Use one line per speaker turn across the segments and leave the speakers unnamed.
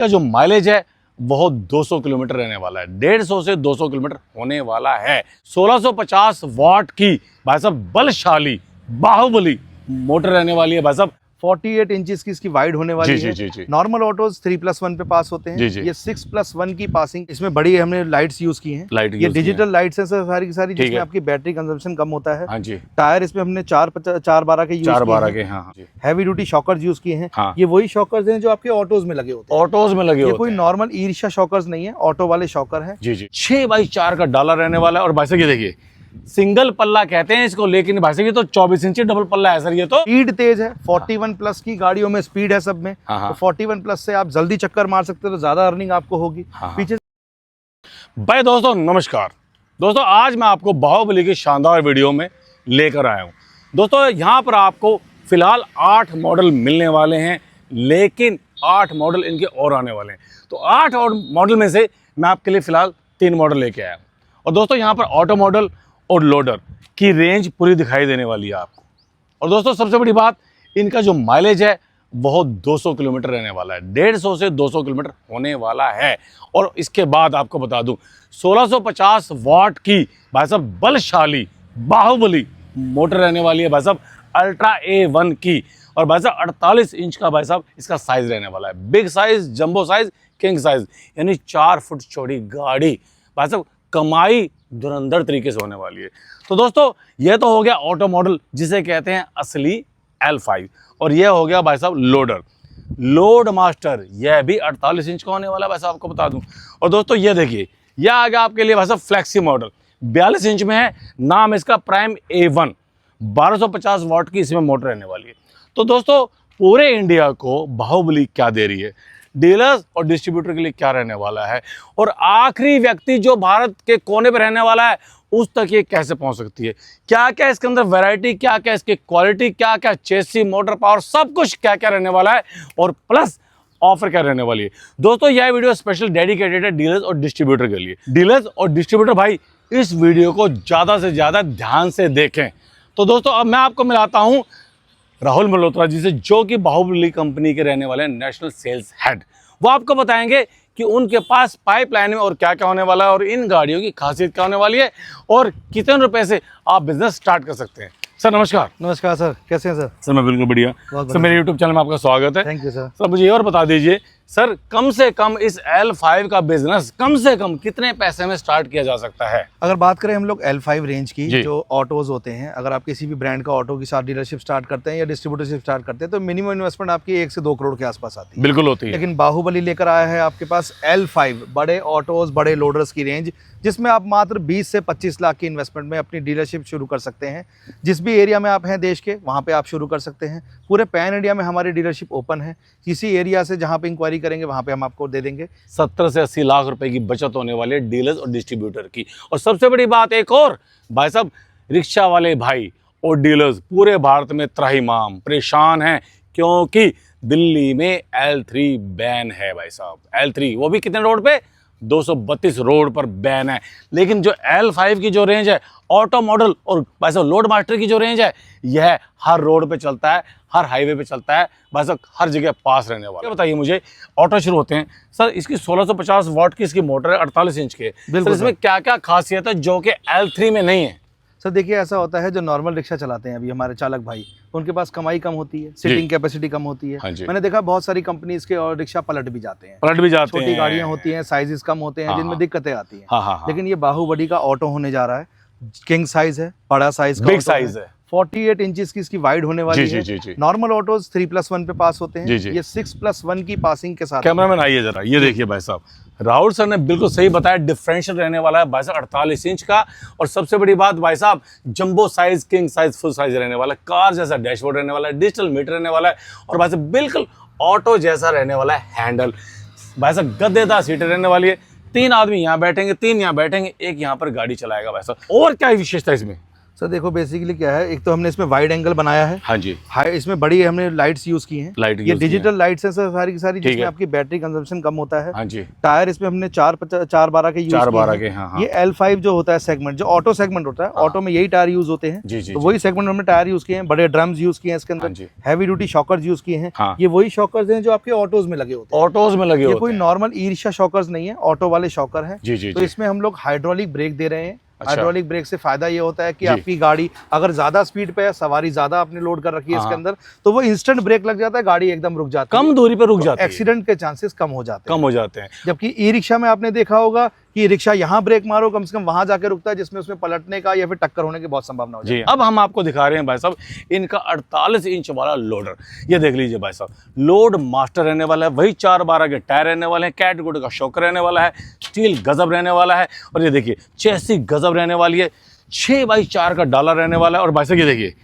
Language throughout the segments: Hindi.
का जो माइलेज है वो 200 किलोमीटर रहने वाला है। 150 से 200 किलोमीटर होने वाला है। 1650 वाट की भाई साहब बलशाली बाहुबली मोटर रहने वाली है भाई साहब।
48 इंचेस की इसकी वाइड होने वाली
जी,
है।
जी, जी।
नॉर्मल ऑटोज 3+1 पे पास होते हैं।
जी, जी।
ये 6+1 की पासिंग, इसमें बड़ी हमने लाइट्स यूज की हैं।
लाइट
ये डिजिटल लाइट्स हैं सर, सारी की सारी, जिसमें
है।
आपकी बैटरी कंजम्पशन कम होता है।
हाँ जी,
टायर इसमें हमने 412 के यूज
412
किए
के। हाँ जी,
हैवी ड्यूटी शॉकर्स यूज किए हैं।
हाँ।
ये वही शॉकर्स हैं जो आपके ऑटोज में लगे होते हैं।
ऑटोज में लगे
ये
होते
कोई
हैं।
नॉर्मल ई रिक्शा शॉकर्स नहीं है, ऑटो वाले शॉकर हैं।
जी जी 6x4 का डाला रहने वाला है। और भाई साहब ये देखिए सिंगल पल्ला कहते हैं इसको, लेकिन भाई साहब ये तो 24 इंची डबल पल्ला है सर। ये तो
स्पीड तेज है, 41 प्लस की गाड़ियों में स्पीड है सब में।
हाँ, हाँ।
तो 41 प्लस से आप जल्दी चक्कर मार सकते हो, तो ज्यादा अर्निंग आपको होगी।
हाँ।
पीछे
भाई दोस्तों नमस्कार। दोस्तों आज मैं आपको बाहुबली की शानदार वीडियो में लेकर आया हूँ। दोस्तों यहाँ पर आपको फिलहाल 8 मॉडल मिलने वाले हैं, लेकिन 8 मॉडल इनके और आने वाले हैं। तो 8 और मॉडल में से मैं आपके लिए फिलहाल 3 मॉडल लेके आया हूँ। और दोस्तों यहाँ पर ऑटो मॉडल और लोडर की रेंज पूरी दिखाई देने वाली है आपको। और दोस्तों सबसे बड़ी बात, इनका जो माइलेज है वो 200 किलोमीटर रहने वाला है। 150 से 200 किलोमीटर होने वाला है। और इसके बाद आपको बता दूं 1650 वाट की भाई साहब बलशाली बाहुबली मोटर रहने वाली है भाई साहब, अल्ट्रा A1 की। और भाई साहब 48 इंच का भाई साहब इसका साइज रहने वाला है। Big size, jumbo size, king size, यानी 4 फुट चौड़ी गाड़ी भाई साहब कमाई धुरंधर तरीके से होने वाली है। तो दोस्तों यह तो हो गया ऑटो मॉडल जिसे कहते हैं असली L5। और यह हो गया भाई साहब लोडर, लोड मास्टर, यह भी 48 इंच का होने वाला है भाई साहब, आपको बता दूं। और दोस्तों ये देखिए यह आ गया आपके लिए भाई साहब फ्लेक्सी मॉडल, 42 इंच में है। नाम इसका प्राइम A1, 1250 वाट की इसमें मोटर रहने वाली है। तो दोस्तों पूरे इंडिया को बाहुबली क्या दे रही है, डीलर्स और डिस्ट्रीब्यूटर के लिए क्या रहने वाला है, और आखिरी व्यक्ति जो भारत के कोने पर रहने वाला है उस तक ये कैसे पहुंच सकती है, क्या क्या इसके अंदर वैरायटी, क्या क्या इसकी क्वालिटी, क्या क्या चेसी, मोटर पावर, सब कुछ क्या क्या रहने वाला है, और प्लस ऑफर क्या रहने वाली है। दोस्तों यह वीडियो स्पेशल डेडिकेटेड है डीलर्स और डिस्ट्रीब्यूटर के लिए। डीलर्स और डिस्ट्रीब्यूटर भाई इस वीडियो को ज़्यादा से ज़्यादा ध्यान से देखें। तो दोस्तों अब मैं आपको मिलाता हूँ राहुल मल्होत्रा जी से, जो कि बाहुबली कंपनी के रहने वाले हैं नेशनल सेल्स हेड। वो आपको बताएंगे कि उनके पास पाइपलाइन में और क्या क्या होने वाला है, और इन गाड़ियों की खासियत क्या होने वाली है, और कितने रुपए से आप बिजनेस स्टार्ट कर सकते हैं। सर नमस्कार।
नमस्कार सर, कैसे हैं सर?
सर मैं बिल्कुल बढ़िया। सर मेरे यूट्यूब चैनल में आपका स्वागत है।
Thank you sir.
सर मुझे ये और बता दीजिए सर, कम से कम इस L5 का बिजनेस कम से कम कितने पैसे में स्टार्ट किया जा सकता है?
अगर बात करें हम लोग L5 रेंज की,
जी।
जो ऑटोज होते हैं, अगर आप किसी भी ब्रांड का ऑटो की साथ डीलरशिप स्टार्ट करते हैं या डिस्ट्रीब्यूटरशिप स्टार्ट करते हैं, तो मिनिमम इन्वेस्टमेंट आपकी 1 से 2 करोड़ के आसपास आती है।
बिल्कुल होती है।
लेकिन बाहुबली लेकर आया है आपके पास L5 बड़े ऑटोज, बड़े लोडर्स की रेंज, जिसमें आप मात्र 20 से 25 लाख की इन्वेस्टमेंट में अपनी डीलरशिप शुरू कर सकते हैं। जिस भी एरिया में आप हैं देश के, वहाँ पे आप शुरू कर सकते हैं। पूरे पैन इंडिया में हमारी डीलरशिप ओपन है। किसी एरिया से जहाँ पे इंक्वायरी करेंगे वहाँ पे हम आपको दे देंगे।
70 से 80 लाख रुपए की बचत होने वाली है डीलर्स और डिस्ट्रीब्यूटर की। और सबसे बड़ी बात एक और, भाई साहब रिक्शा वाले भाई और डीलर्स पूरे भारत में त्राहिमाम परेशान हैं, क्योंकि दिल्ली में L3 बैन है भाई साहब। L3 वो भी कितने रोड पे, 232 रोड पर बैन है। लेकिन जो L5 की जो रेंज है ऑटो मॉडल और भाई साहब लोड मास्टर की जो रेंज है, यह हर रोड पे चलता है, हर हाईवे पे चलता है भाई साहब, हर जगह पास रहने वाला है। बताइए मुझे, ऑटो शुरू होते हैं सर, इसकी 1650 वाट की इसकी मोटर है, 48 इंच के। सर इसमें क्या क्या खासियत है जो कि L3 में नहीं है?
सर देखिए ऐसा होता है, जो नॉर्मल रिक्शा चलाते हैं अभी हमारे चालक भाई, उनके पास कमाई कम होती है, सीटिंग कैपेसिटी कम होती है।
हाँ जी।
मैंने देखा बहुत सारी कंपनीज के और रिक्शा पलट भी जाते हैं, छोटी गाड़ियां होती हैं, साइजेस कम होते हैं, जिनमें दिक्कतें आती हैं।
हाँ।
लेकिन ये बाहुबली का ऑटो होने जा रहा है, किंग साइज है, बड़ा साइज,
बिग साइज है।
48 इंचेस की इसकी वाइड होने वाली
जी,
है।
जी, जी।
नॉर्मल ऑटोज 3+1 पे पास होते हैं।
जी, जी।
ये 6+1 की पासिंग के साथ।
कैमरामैन आइए जरा, ये देखिए भाई साहब, राहुल सर ने बिल्कुल सही बताया, डिफरेंशियल रहने वाला है भाई साहब 48 इंच का। और सबसे बड़ी बात भाई साहब, jumbo size, king size, full size रहने वाला है, कार जैसा डैशबोर्ड रहने वाला है, डिजिटल मीटर रहने वाला है, और भाई साहब बिल्कुल ऑटो जैसा रहने वाला है हैंडल। भाई साहब गद्देदार सीटें रहने वाली है, 3 आदमी यहाँ बैठेंगे, 3 यहाँ बैठेंगे, एक यहाँ पर गाड़ी चलाएगा भाई साहब। और क्या विशेषता इसमें?
सर देखो बेसिकली क्या है, एक तो हमने इसमें वाइड एंगल बनाया है।
हाँ जी।
हाई, इसमें बड़ी हमने लाइट्स यूज की हैं।
लाइट
ये डिजिटल लाइट्स है सर, सारी की सारी, जिसमें आपकी बैटरी कंजम्पशन कम होता है।
हाँ जी।
टायर इसमें हमने 412 के यूज
412
किए
के।
हैं।
हाँ।
ये L5 जो होता है सेगमेंट, जो ऑटो सेगमेंट होता है, ऑटो में यही टायर यूज होते हैं।
जी जी।
तो वही सेगमेंट में हमने टायर यूज किए हैं, बड़े ड्रम्स यूज किए हैं इसके
हाँ
अंदर,
जी।
हैवी ड्यूटी शॉकर्स यूज किए हैं।
हाँ।
ये वही शॉकर्स हैं जो आपके ऑटोज में लगे होते हैं।
ऑटोज में लगे
ये
होते
कोई
हैं।
नॉर्मल ई रिक्शा शॉकर्स नहीं है, ऑटो वाले शॉकर है।
जी जी
तो
जी।
इसमें हम लोग हाइड्रोलिक ब्रेक दे रहे हैं।
अच्छा।
हाइड्रोलिक ब्रेक से फायदा ये होता है कि
जी।
आपकी गाड़ी अगर ज्यादा स्पीड पे है, सवारी ज्यादा आपने लोड कर रखी है इसके
हाँ।
अंदर, तो वो इंस्टेंट ब्रेक लग जाता है, गाड़ी एकदम रुक जाती है,
कम दूरी पे रुक जाती है,
एक्सीडेंट के चांसेस कम हो जाते हैं।
कम हो जाते हैं।
जबकि ई रिक्शा में आपने देखा होगा कि रिक्शा यहाँ ब्रेक मारो, कम से कम वहां जाके रुकता है, जिसमें उसमें पलटने का या फिर टक्कर होने की बहुत संभावना हो जाती है।
जी। अब हम आपको दिखा रहे हैं भाई साहब इनका 48 इंच वाला लोडर। ये देख लीजिए भाई साहब, लोड मास्टर रहने वाला है, वही 412 के टायर रहने वाले हैं, कैटगुड का शॉकर रहने वाला है, स्टील गजब रहने वाला है, और ये देखिए चेसी गजब रहने वाली है, 6x4 का डाला रहने वाला है। और भाई साहब ये देखिए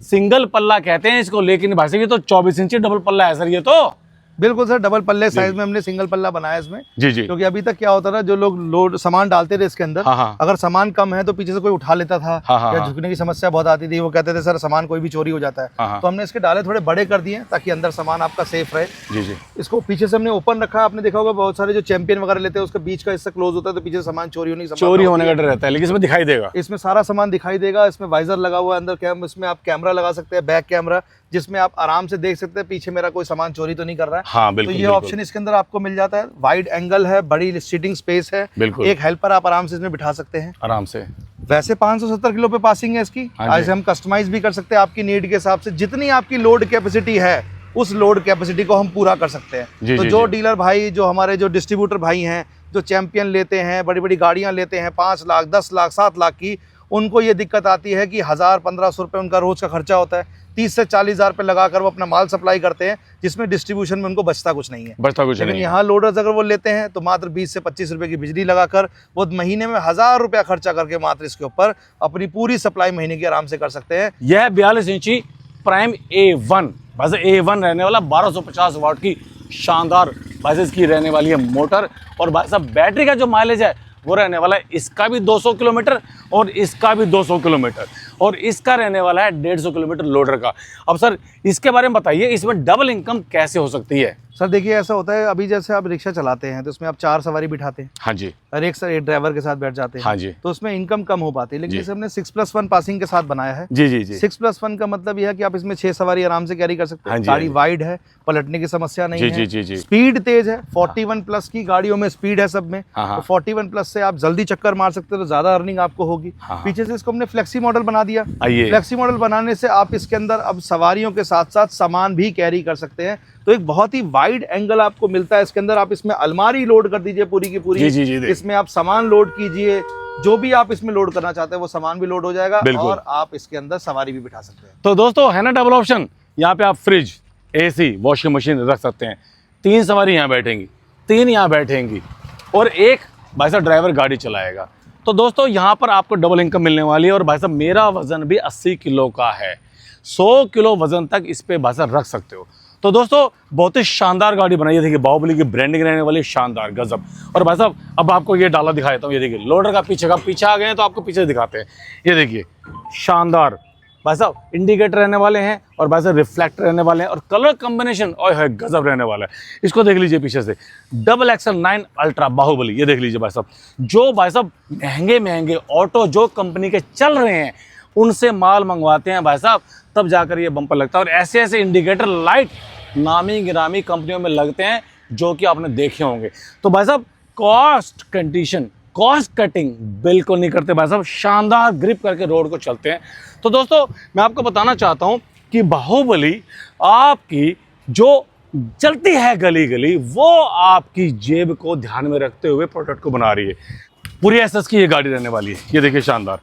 सिंगल पल्ला कहते हैं इसको, लेकिन भाई साहब ये तो 24 इंची डबल पल्ला है सर ये तो।
बिल्कुल सर, डबल पल्ले साइज में हमने सिंगल पल्ला बनाया इसमें।
जी जी।
क्योंकि अभी तक क्या होता था, जो लोग लोड सामान डालते थे इसके अंदर,
हाँ हाँ।
अगर सामान कम है तो पीछे से कोई उठा लेता था,
हाँ हाँ
या
हाँ।
झुकने की समस्या बहुत आती थी, वो कहते थे सर सामान कोई भी चोरी हो जाता है।
हाँ हाँ।
तो हमने इसके डाले थोड़े बड़े कर दिए ताकि अंदर सामान आपका सेफ रहे।
जी जी।
इसको पीछे से हमने ओपन रखा है। आपने देखा होगा बहुत सारे जो चैंपियन वगैरह लेते हैं, उसका बीच का हिस्सा क्लोज होता है, तो पीछे से सामान चोरी होने की संभावना
चोरी होने
होती
का डर रहता है, लेकिन इसमें दिखाई देगा।
इसमें सारा सामान दिखाई देगा। इसमें वाइजर लगा हुआ है अंदर, इसमें आप कैमरा लगा सकते हैं, बैक कैमरा, जिसमें आप आराम से देख सकते हैं पीछे मेरा कोई सामान चोरी तो नहीं कर रहा है।
हाँ
तो
बिल्कुल।
ये ऑप्शन इसके अंदर आपको मिल जाता है। वाइड एंगल है, बड़ी सीटिंग स्पेस है,
बिल्कुल।
एक हेल्पर आप आराम से इसमें बिठा सकते हैं।
आराम से।
वैसे 570 किलो पे पासिंग है इसकी।
हाँ जी।
आज हम कस्टमाइज भी कर सकते हैं आपकी नीड के हिसाब से, जितनी आपकी लोड कैपेसिटी है उस लोड कैपेसिटी को हम पूरा कर सकते हैं।
जी,
तो
जी,
जो
जी।
डीलर भाई, जो हमारे जो डिस्ट्रीब्यूटर भाई हैं, जो चैंपियन लेते हैं, बड़ी बड़ी गाड़ियां लेते हैं 5 लाख 10 लाख 7 लाख की, उनको ये दिक्कत आती है कि 1000-1500 रुपये उनका रोज का खर्चा होता है। 30 से 40 हज़ार रुपये लगाकर वो अपना माल सप्लाई करते हैं, जिसमें डिस्ट्रीब्यूशन में उनको बचता कुछ नहीं है।
बचता कुछ
लेकिन
नहीं है।
यहाँ लोडर्स अगर वो लेते हैं तो मात्र 20 से 25 रुपए की बिजली लगाकर वो महीने में 1000 रुपया खर्चा करके मात्र इसके ऊपर अपनी पूरी सप्लाई महीने की आराम से कर सकते हैं।
यह 42 इंची प्राइम A1 बस A1 रहने वाला 1250 वाट की शानदार बस इसकी रहने वाली है मोटर। और भाई साहब बैटरी का जो माइलेज है वो रहने वाला है इसका भी 200 किलोमीटर और इसका भी 200 किलोमीटर, और इसका रहने वाला है 150 किलोमीटर लोडर का। अब सर इसके बारे में बताइए, इसमें डबल इनकम कैसे हो सकती है?
सर देखिए ऐसा होता है, अभी जैसे आप रिक्शा चलाते हैं तो उसमें आप 4 सवारी बिठाते हैं
हाँ जी।
और एक ड्राइवर के साथ बैठ जाते हैं।
हाँ जी।
तो उसमें इनकम कम हो पाती है। लेकिन
जी।
जैसे हमने 6+1 पासिंग के साथ बनाया है।
जी जी जी।
6+1 का मतलब यह है कि आप इसमें 6 सवारी आराम से कैरी कर सकते
हाँ
हैं।
जी,
गाड़ी
हाँ जी।
वाइड है, पलटने की समस्या नहीं
जी,
है।
जी, जी, जी।
स्पीड तेज है, 41 प्लस की गाड़ियों में स्पीड है सब में।
हाँ, हाँ।
तो 41 प्लस से आप जल्दी चक्कर मार सकते हो, तो ज्यादा अर्निंग आपको होगी।
हाँ, हाँ।
पीछे से इसको हमने फ्लेक्सी मॉडल बना दिया।
आइए।
फ्लेक्सी मॉडल बनाने से आप इसके अंदर अब सवारियों के साथ साथ सामान भी कैरी कर सकते हैं। तो एक बहुत ही वाइड एंगल आपको मिलता है इसके अंदर। आप इसमें अलमारी लोड कर दीजिए पूरी की पूरी।
जी, जी, जी,
इसमें आप सामान लोड कीजिए, जो भी आप इसमें लोड करना चाहते हैं वो सामान भी लोड हो जाएगा,
बिल्कुल।
और आप इसके अंदर सवारी भी बिठा सकते हैं।
तो दोस्तों है ना डबल ऑप्शन, यहाँ पे आप फ्रिज, AC, वॉशिंग मशीन रख सकते हैं। 3 सवारी यहाँ बैठेंगी, 3 यहाँ बैठेंगी, और एक भाई साहब ड्राइवर गाड़ी चलाएगा। तो दोस्तों यहाँ पर आपको डबल इनकम मिलने वाली है। और भाई साहब मेरा वजन भी 80 किलो का है, 100 किलो वजन तक इस पे भाई साहब रख सकते हो। तो दोस्तों बहुत ही शानदार गाड़ी बनाई है। देखिए बाहुबली की ब्रांडिंग रहने वाली, शानदार गजब। और भाई साहब अब आपको ये डाला दिखा देता हूँ। ये देखिए लोडर का पीछे का, पीछे आ गए हैं तो आपको पीछे दिखाते हैं। ये देखिए शानदार भाई साहब इंडिकेटर रहने वाले हैं, और भाई साहब रिफ्लेक्टर रहने वाले हैं, और कलर कॉम्बिनेशन ओए है गजब रहने वाला है। इसको देख लीजिए पीछे से, डबल एक्सल 9 अल्ट्रा बाहुबली। ये देख लीजिए भाई साहब, जो भाई साहब महंगे महंगे ऑटो जो कंपनी के चल रहे हैं उनसे माल मंगवाते हैं भाई साहब, तब जाकर ये बम्पर लगता है। और ऐसे ऐसे इंडिकेटर लाइट नामी गिरामी कंपनियों में लगते हैं जो कि आपने देखे होंगे। तो भाई साहब कॉस्ट कंडीशन, कॉस्ट कटिंग बिल्कुल नहीं करते भाई साहब, शानदार ग्रिप करके रोड को चलते हैं। तो दोस्तों मैं आपको बताना चाहता हूं कि बाहुबली आपकी जो चलती है गली गली, वो आपकी जेब को ध्यान में रखते हुए प्रोडक्ट को बना रही है। पूरी एसएस की ये गाड़ी रहने वाली है। ये देखिए शानदार।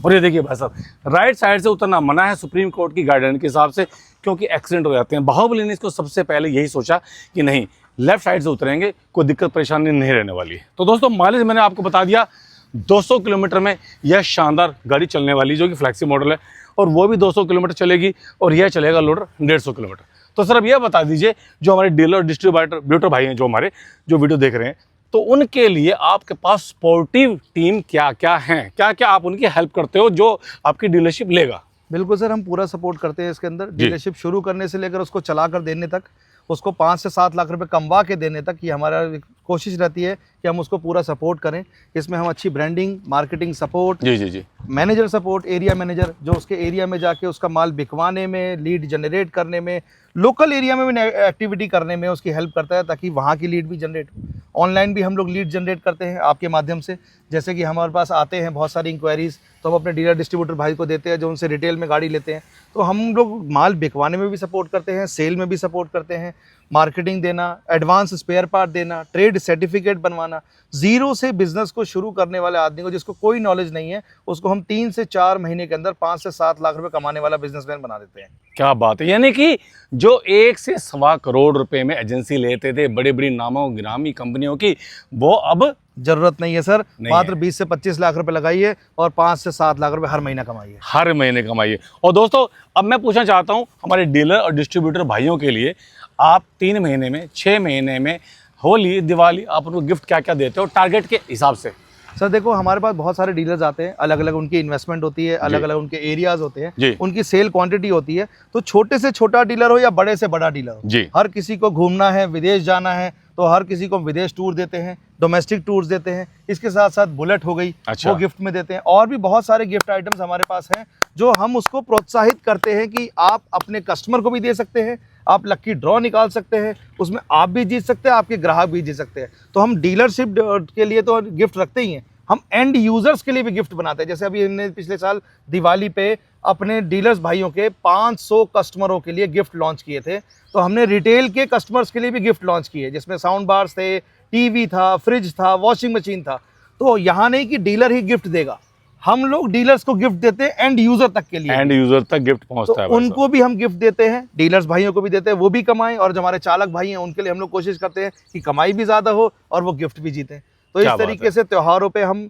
और ये देखिए भाई साहब राइट साइड से उतरना मना है सुप्रीम कोर्ट की गाइडलाइन के हिसाब से, क्योंकि एक्सीडेंट हो जाते हैं। बाहुबली ने इसको सबसे पहले यही सोचा कि नहीं, लेफ्ट साइड से उतरेंगे, कोई दिक्कत परेशानी नहीं रहने वाली है। तो दोस्तों माइलेज मैंने आपको बता दिया, 200 किलोमीटर में यह शानदार गाड़ी चलने वाली, जो कि फ्लैक्सी मॉडल है, और वो भी 200 किलोमीटर चलेगी, और यह चलेगा लोडर 150 किलोमीटर। तो सर अब यह बता दीजिए, जो हमारे डीलर डिस्ट्रीब्यूटर भाई हैं, जो हमारे जो वीडियो देख रहे हैं, तो उनके लिए आपके पास स्पोर्टिव टीम क्या क्या हैं, क्या क्या आप उनकी हेल्प करते हो जो आपकी डीलरशिप लेगा?
बिल्कुल सर, हम पूरा सपोर्ट करते हैं इसके अंदर। डीलरशिप शुरू करने से लेकर उसको चला कर देने तक, उसको 5 से 7 लाख रुपए कमवा के देने तक, ये हमारा कोशिश रहती है कि हम उसको पूरा सपोर्ट करें। इसमें हम अच्छी ब्रांडिंग, मार्केटिंग सपोर्ट,
जी,
मैनेजर सपोर्ट, एरिया मैनेजर जो उसके एरिया में जाके उसका माल बिकवाने में, लीड जनरेट करने में, लोकल एरिया में भी एक्टिविटी करने में उसकी हेल्प करता है, ताकि वहाँ की लीड भी जनरेट। ऑनलाइन भी हम लोग लीड जनरेट करते हैं आपके माध्यम से। जैसे कि हमारे पास आते हैं बहुत सारी इंक्वायरीज़, तो हम अपने डीलर डिस्ट्रीब्यूटर भाई को देते हैं जो उनसे रिटेल में गाड़ी लेते हैं। तो हम लोग माल बिकवाने में भी सपोर्ट करते हैं, सेल में भी सपोर्ट करते हैं, मार्केटिंग देना, एडवांस स्पेयर पार्ट देना, ट्रेड सर्टिफिकेट बनवाना। जीरो से बिजनेस को शुरू करने वाले आदमी को, जिसको कोई नॉलेज नहीं है, उसको हम 3 से 4 महीने के अंदर 5 से 7 लाख रुपए कमाने वाला बिजनेसमैन बना देते हैं।
क्या बात है। यानी कि जो 1 से सवा करोड़ रुपए में एजेंसी लेते थे बड़ी बड़ी नामों गिरामी कंपनियों की, वो अब
जरूरत नहीं है सर। मात्र
है।
20 से 25 लाख रुपए लगाइए और 5 से 7 लाख रुपए हर महीना कमाइए।
हर महीने कमाइए। और दोस्तों अब मैं पूछना चाहता हूं हमारे डीलर और डिस्ट्रीब्यूटर भाइयों के लिए, आप 3 महीने में, 6 महीने में, होली, दिवाली, आप उनको गिफ्ट क्या क्या देते हो टारगेट के हिसाब से?
सर देखो, हमारे पास बहुत सारे डीलर्स आते हैं, अलग अलग उनकी इन्वेस्टमेंट होती है, अलग अलग उनके एरियाज होते हैं, उनकी सेल क्वांटिटी होती है। तो छोटे से छोटा डीलर हो या बड़े से बड़ा डीलर हो, हर किसी को घूमना है, विदेश जाना है, तो हर किसी को विदेश टूर देते हैं, डोमेस्टिक टूर्स देते हैं। इसके साथ साथ बुलेट हो गई, वो गिफ्ट में देते हैं। और भी बहुत सारे गिफ्ट आइटम्स हमारे पास हैं जो हम उसको प्रोत्साहित करते हैं कि आप अपने कस्टमर को भी दे सकते हैं, आप लक्की ड्रॉ निकाल सकते हैं, उसमें आप भी जीत सकते हैं, आपके ग्राहक भी जीत सकते हैं। तो हम डीलरशिप के लिए तो गिफ्ट रखते ही हैं, हम एंड यूजर्स के लिए भी गिफ्ट बनाते हैं। जैसे अभी हमने पिछले साल दिवाली पे अपने डीलर्स भाइयों के 500 कस्टमरों के लिए गिफ्ट लॉन्च किए थे। तो हमने रिटेल के कस्टमर्स के लिए भी गिफ्ट लॉन्च किए, जिसमें साउंड बार्स थे, टीवी था, फ्रिज था, वॉशिंग मशीन था। तो यहाँ नहीं कि डीलर ही गिफ्ट देगा, हम लोग डीलर्स को गिफ्ट देते हैं एंड यूजर तक के लिए।
एंड यूजर तक गिफ्ट पहुंचता है,
उनको भी हम गिफ्ट देते हैं, डीलर्स भाइयों को भी देते हैं, वो भी कमाएं, और जो हमारे चालक भाई हैं उनके लिए हम लोग कोशिश करते हैं कि कमाई भी ज्यादा हो और वो गिफ्ट भी जीतें। तो इस तरीके से त्योहारों पे हम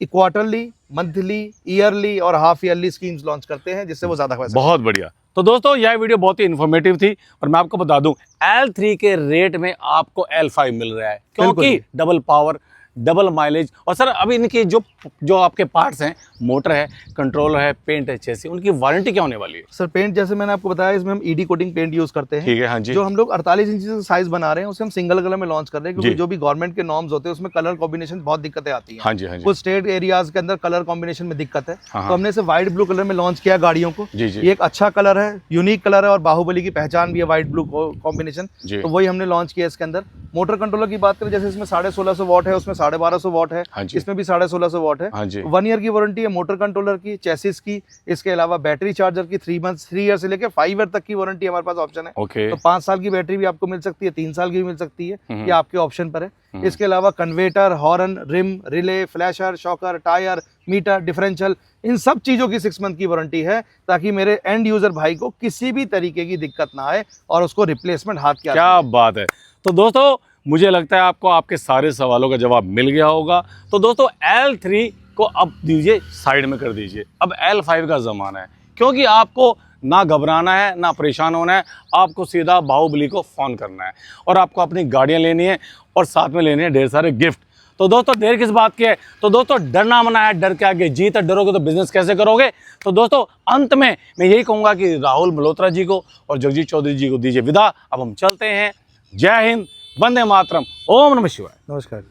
क्वार्टरली, मंथली, ईयरली और हाफ ईयरली स्कीम्स लॉन्च करते हैं, जिससे वो ज्यादा पैसा।
बहुत बढ़िया। तो दोस्तों यह वीडियो बहुत ही इन्फॉर्मेटिव थी, और मैं आपको बता दूं L3 के रेट में आपको L5 मिल रहा है, क्योंकि डबल पावर, डबल माइलेज। और सर अभी इनकी जो आपके पार्ट्स हैं, मोटर है, कंट्रोलर है, पेंट है, चेसी, उनकी वारंटी क्या होने वाली है?
सर पेंट जैसे मैंने आपको बताया, इसमें हम ईडी कोटिंग पेंट यूज करते हैं।
ठीक है, हाँ जी।
जो हम लोग 48 इंच का साइज बना रहे हैं उसे हम सिंगल कलर में लॉन्च कर रहे हैं, क्योंकि जो भी गवर्नमेंट के नॉर्म्स होते हैं उसमें कलर कॉम्बिनेशन बहुत दिक्कतें आती हैं।
हाँ जी, हाँ जी।
कुछ स्टेट एरियाज के अंदर कलर कॉम्बिनेशन में दिक्कत है, तो हमने इसे व्हाइट ब्लू कलर में लॉन्च किया गाड़ियों को। ये एक अच्छा कलर है, यूनिक कलर है, और बाहुबली की पहचान भी है व्हाइट ब्लू कॉम्बिनेशन, तो वही हमने लॉन्च किया इसके अंदर। मोटर कंट्रोलर की बात करें, जैसे इसमें 1650 वॉट है, उसमें 1250 वॉट है, इसमें भी 1650 वॉट है। 1 ईयर की वारंटी है मोटर कंट्रोलर की, चेसिस की। इसके अलावा बैटरी चार्जर की 3 ईयर से लेकर 5 ईयर तक की वारंटी हमारे पास ऑप्शन है। तो 5 साल की बैटरी भी आपको मिल सकती है, 3 साल की भी मिल सकती है, ये आपके ऑप्शन पर है। इसके अलावा converter, horn, rim, relay, flasher, shocker, tyre, meter, differential, इन सब चीजों की 6 मंथ की वारंटी है, ताकि मेरे एंड यूजर भाई को किसी भी तरीके की दिक्कत ना आए और उसको रिप्लेसमेंट हाथ के।
क्या बात है। तो दोस्तों मुझे लगता है आपको आपके सारे सवालों का जवाब मिल गया होगा। तो दोस्तों L3 को अब दीजिए साइड में कर दीजिए, अब L5 का ज़माना है, क्योंकि आपको ना घबराना है, ना परेशान होना है, आपको सीधा बाहुबली को फ़ोन करना है, और आपको अपनी गाड़ियाँ लेनी है, और साथ में लेने हैं ढेर सारे गिफ्ट। तो दोस्तों देर किस बात की है? तो दोस्तों डरना मना है, डर के आगे जीत है, डरोगे तो बिजनेस कैसे करोगे? तो दोस्तों अंत में मैं यही कहूँगा कि राहुल मल्होत्रा जी को और जगजीत चौधरी जी को दीजिए विदा। अब हम चलते हैं। जय हिंद, वंदे मातरम, ओम नमः शिवाय।
नमस्कार।